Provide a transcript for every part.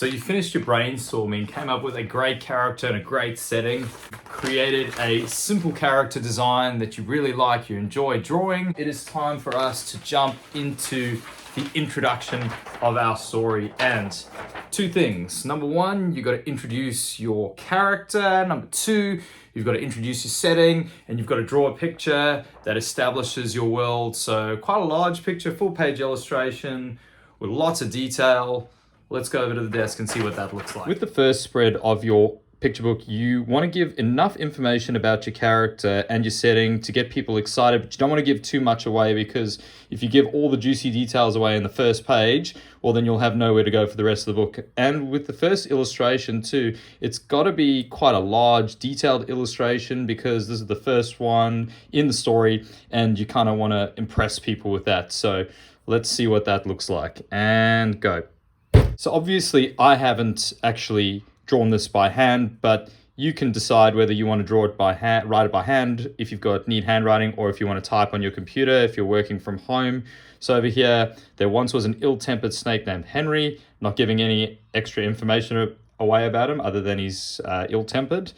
So you finished your brainstorming, came up with a great character and a great setting, created a simple character design that you really like, you enjoy drawing. It is time for us to jump into the introduction of our story. And two things. Number one, you've got to introduce your character. Number two, you've got to introduce your setting, and you've got to draw a picture that establishes your world. So quite a large picture, full page illustration with lots of detail. Let's go over to the desk and see what that looks like. With the first spread of your picture book, you want to give enough information about your character and your setting to get people excited, but you don't want to give too much away, because if you give all the juicy details away in the first page, well, then you'll have nowhere to go for the rest of the book. And with the first illustration too, it's got to be quite a large, detailed illustration, because this is the first one in the story and you kind of want to impress people with that. So let's see what that looks like, and go. So obviously I haven't actually drawn this by hand, but you can decide whether you want to draw it by hand, write it by hand if you've got neat handwriting, or if you want to type on your computer if you're working from home. So over here, there once was an ill-tempered snake named Henry, not giving any extra information away about him other than he's ill-tempered.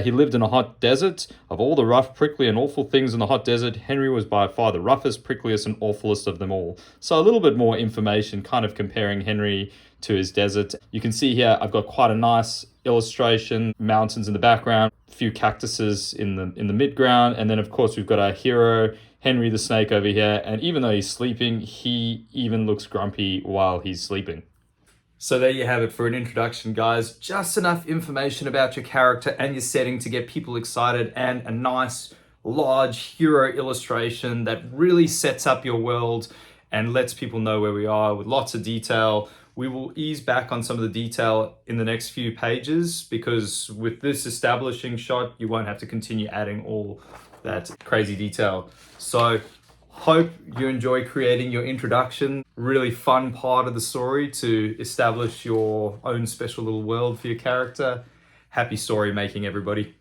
He lived in a hot desert. Of all the rough, prickly, and awful things in the hot desert, Henry was by far the roughest, prickliest, and awfulest of them all. So a little bit more information, kind of comparing Henry to his desert. You can see here I've got quite a nice illustration, mountains in the background, a few cactuses in the midground, and then of course we've got our hero, Henry the snake, over here. And even though he's sleeping, he even looks grumpy while he's sleeping. So there you have it for an introduction, guys. Just enough information about your character and your setting to get people excited, and a nice, large hero illustration that really sets up your world and lets people know where we are with lots of detail. We will ease back on some of the detail in the next few pages, because with this establishing shot, you won't have to continue adding all that crazy detail. So hope you enjoy creating your introduction. Really fun part of the story to establish your own special little world for your character. Happy story making, everybody.